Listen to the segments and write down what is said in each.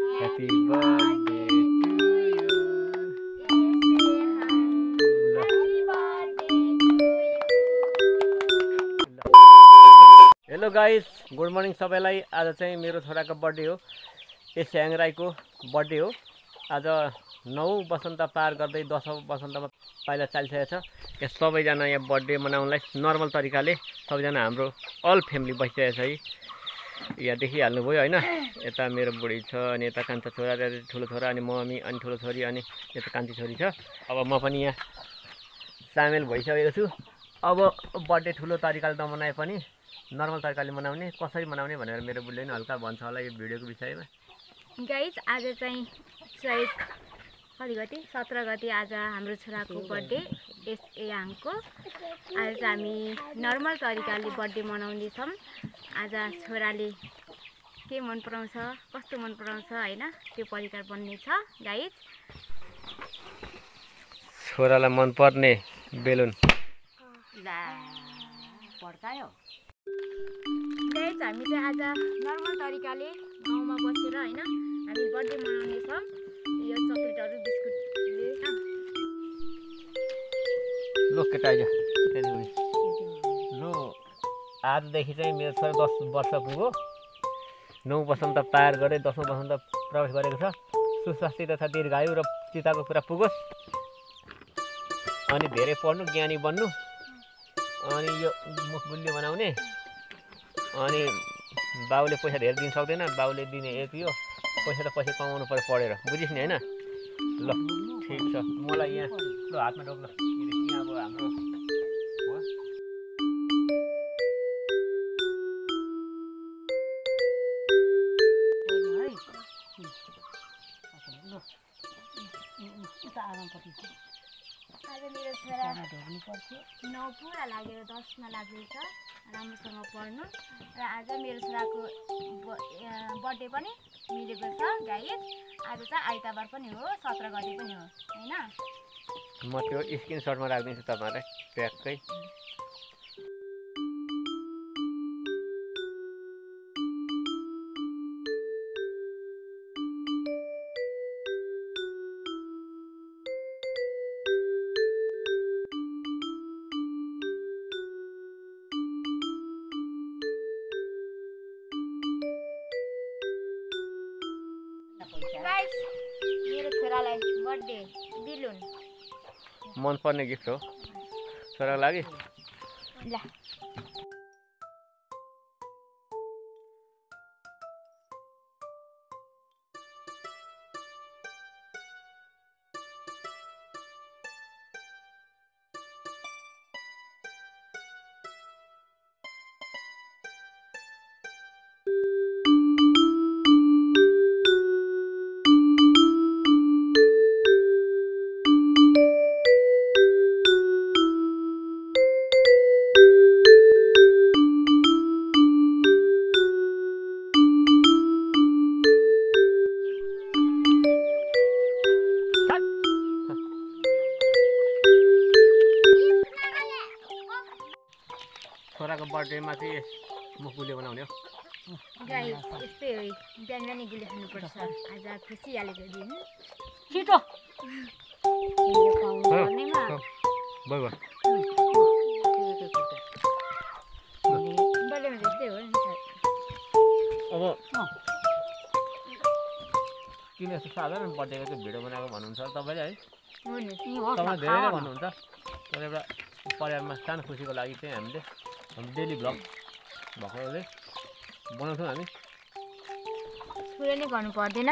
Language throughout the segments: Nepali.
Happy birthday to you. Hello guys, good morning सबैलाई। आज चाहिँ मेरो छोराको बर्थडे हो। यस ह्याङ राईको बर्थडे हो। आज 9 वसन्त पार गर्दै 10औं वसन्तमा पाइला चालिसकेको छ। यहाँ सबैजना यहाँ बर्थडे मनाउनलाई नर्मल तरिकाले सबैजना हाम्रो अल फ्यामिली बसिरहेको छ है। यहाँ देखिहाल्नुभयो होइन। यता मेरो बुढी छ, अनि यता कान्छा छोरा, ठुलो छोरा, अनि मम्मी, अनि ठुलो छोरी, अनि यता कान्छी छोरी छ। अब म पनि यहाँ सामेल भइसकेको छु। अब बर्थडे ठुलो तरिकाले नमनाए पनि नर्मल तरिकाले मनाउने, कसरी मनाउने भनेर मेरो बुढीले नि हल्का भन्छ होला यो भिडियोको विषयमा। गाइज आज चाहिँ चैत कति गते 17 गते आज हाम्रो छोराको बर्थडे यस याङको। आज चाहिँ हामी नर्मल तरिकाले बर्थडे मनाउँदैछौँ। आज छोराले के मन पराउँछ, कस्तो मन पराउँछ होइन, त्यो परिकार बन्ने छ गाइज। छोरालाई मनपर्ने बेलुन पड्कायो गाइज। हामी चाहिँ आज नर्मल तरिकाले गाउँमा बसेर होइन हामी बर्थडे मनाउनेछौँ। यो चक्लेटहरू बिस्कुटले लो केटा आइज लो। आजदेखि चाहिँ मेरो छोरा 10 वर्ष पुग्यो। 9 वसन्त पार गरे 10औं वसन्त प्रवेश गरेको छ। सुस्वास्थ्य तथा दीर्घायु र चिताको कुरा पुगोस्। अनि धेरै पढ्नु, ज्ञानी बन्नु, अनि यो मुख गुलियो बनाउने। अनि बाउले पैसा धेरै दिन सक्दैन, बाउले दिने एक यो पैसा त पैसा कमाउनु पर्यो पढेर, बुझिस् नि होइन। ल ठिक छ, मलाई यहाँ ल हातमा डोक्लो। यहाँ अब हाम्रो हो आज मेरो छोरा 9 पुरा लागेर 10मा लाग्दैछ राम्रोसँग पढ्नु। र आज मेरो छोराको बर्थडे पनि मिलेको छ गाइज। आज चाहिँ आइतबार पनि हो, 17 गते पनि हो होइन। म त्यो स्क्रिनसटमा राखिदिन्छु तपाईँहरूलाई ट्याक्कै। गाइस मेरो छोरालाई बर्थडे बेलुन मनपर्ने गिफ्ट हो छोराको लागि। ल छोराको बर्थडेमा चाहिँ मुख गुलियो बनाउने हो गाइस। यस्तै हो, बिहान बिहानै गुलियो खानुपर्छ। आज खुसी हालेको दिन छिटो गर्नेमा भयो भयो। बर्थडेमा त्यस्तै हो नि सर। अब किन यस्तो साधारण बर्थडेको चाहिँ भिडियो बनाएको भन्नुहुन्छ तपाईँले है। हो नि तपाईँ धेरै नै भन्नुहुन्छ, तर एउटा परिवारमा सानो खुसीको लागि चाहिँ हामीले डेली भ्लग भएकोले बनाउँछौँ हामी। ठुलो नै गर्नु पर्दैन,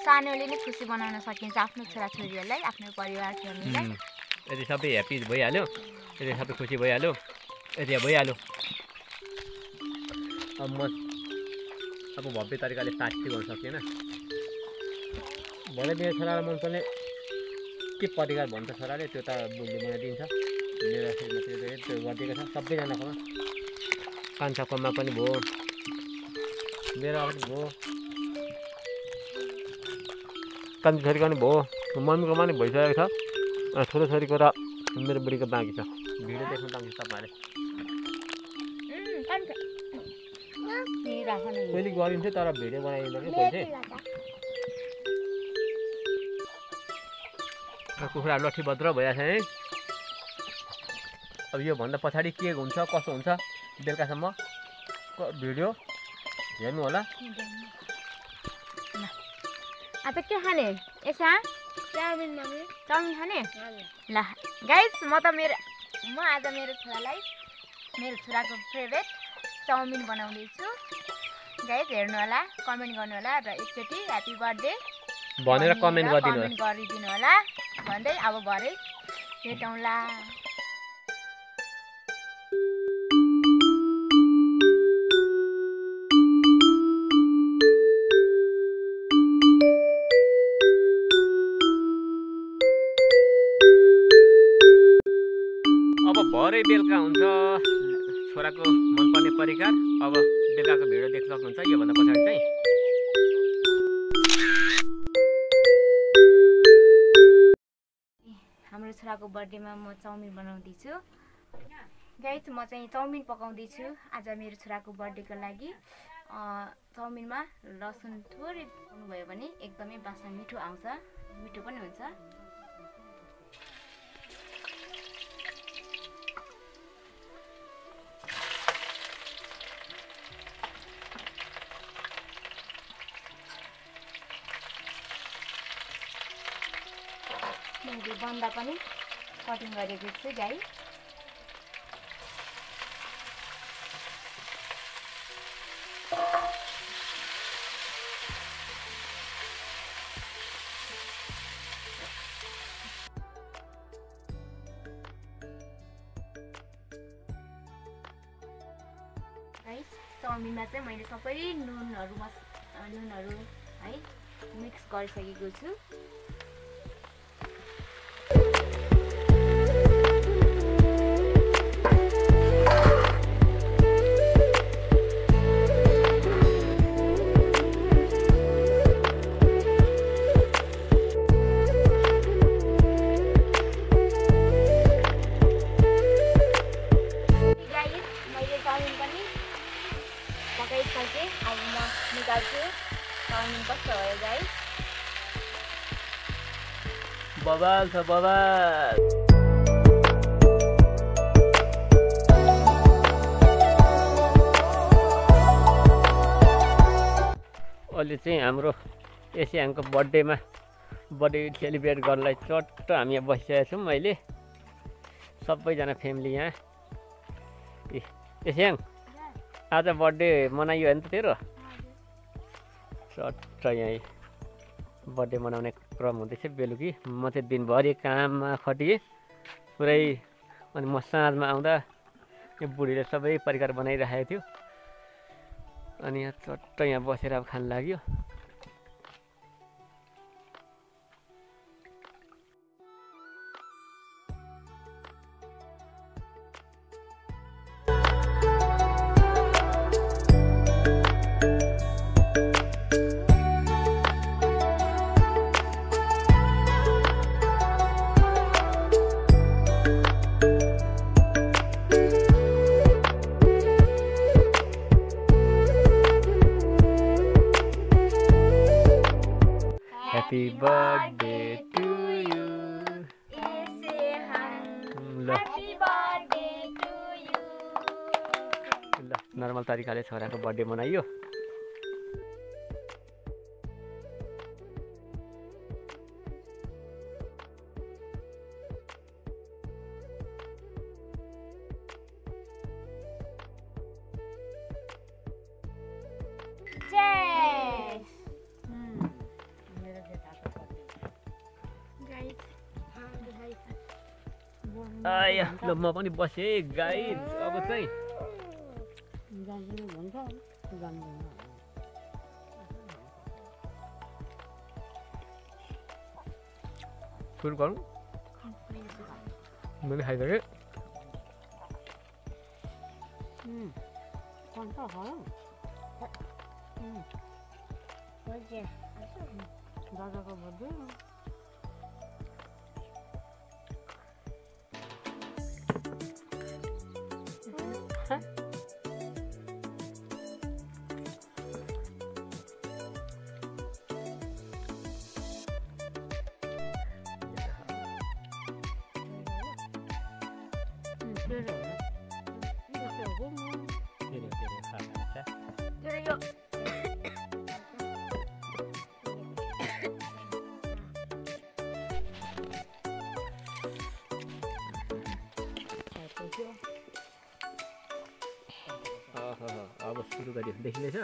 सानोले नै खुसी बनाउन सकिन्छ आफ्नो छोराछोरीहरूलाई, आफ्नो परिवार फ्यामिलीलाई। यदि सबै ह्याप्पी भइहाल्यो, यदि सबै खुसी भइहाल्यो, यदि भइहाल्यो। अब म भव्य तरिकाले पार्टी गर्न सकिएन। भरे मेरो छोरालाई मनपर्ने के परिकार भन्छ छोराले, त्यो त बुढीले बनाइदिन्छ। मेरो श्रीमतीले त्यो गरिदिएको छ सबैजनाकोमा। कान्छाकोमा पनि भयो, मेरो पनि भयो, कान्छी छोरीको पनि भयो, मम्मीकोमा पनि भइसकेको छ। ठुलो छोरीको र मेरो बुढीको बाँकी छ। भिडियो देख्नु पाउँछ तपाईँहरूले। पहिले गरिन्थ्यो तर भिडियो बनाइदिँदा कि पैसा कुखुरा लट्ठीभद्र भइरहेको छ है। अब यो भन्दा पछाडि के हुन्छ कसो हुन्छ बेलुकासम्म भिडियो हेर्नु होला। आज के खाने यसा चाउमिन खाने ल गाइस म आज मेरो छोराको फेभरेट चाउमिन बनाउँदैछु। गाइस हेर्नु होला, कमेन्ट गर्नु होला र एकचोटि ह्यापी बर्थडे भनेर कमेन्ट गरिदिनु होला भन्दै अब भरे भेटौँला। अब भरे बेलुका हुन्छ छोराको मनपर्ने परिकार। अब बेलुकाको भिडियो देख्न सक्नुहुन्छ योभन्दा पछाडि चाहिँ। हाम्रो छोराको बर्थडेमा म चाउमिन बनाउँदैछु। गाइस म चाहिँ चाउमिन पकाउँदैछु आज मेरो छोराको बर्थडेको लागि। चाउमिनमा लसुन थोरै हाल्नुभयो भने एकदमै बास्ना मिठो आउँछ, मिठो पनि हुन्छ। मैले बन्दा पनि कटिङ गरेको छु गाइस। चाउमिनमा चाहिँ मैले सबै नुनहरू है मिक्स गरिसकेको छु। अब म निकाल्छु चाउमिन कस्तो भयो गाइस। बवाल छ बवाल। अहिले चाहिँ हाम्रो एसियाङको बर्थडे सेलिब्रेट गर्नलाई चट्ट हामी यहाँ बसिरहेको छौँ। अहिले सबैजना फ्यामिली यहाँ। एसियाङ आज बर्थडे मनाइयो होइन त तेरो? चट्ट यहीँ बर्थडे मनाउने क्रम हुँदैछ बेलुकी। म चाहिँ दिनभरि काममा खटिएँ पुरै, अनि म साँझमा आउँदा यो बुढीले सबै परिकार बनाइराखेको थियो। अनि यहाँ चट्ट यहाँ बसेर अब खान लाग्यो। Happy birthday to you. Happy birthday to you. ल नर्मल तरिकाले छोराको बर्थडे मनाइयो। Cheers. आया ल म पनि बसेँ गाइज। अब चाहिँ सुरु गरौँ। मैले खाइसकेँ। दादाको बर्थडे अब सुरु गरियो देखिँदैछ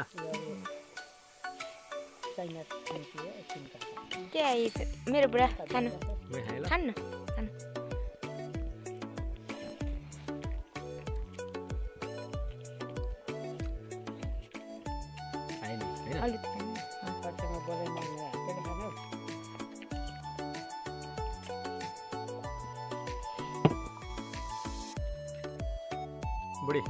मेरो बुढा खानु मैले खाएँ ल खानु खानु खाएँ नि होइन अलिक बुढी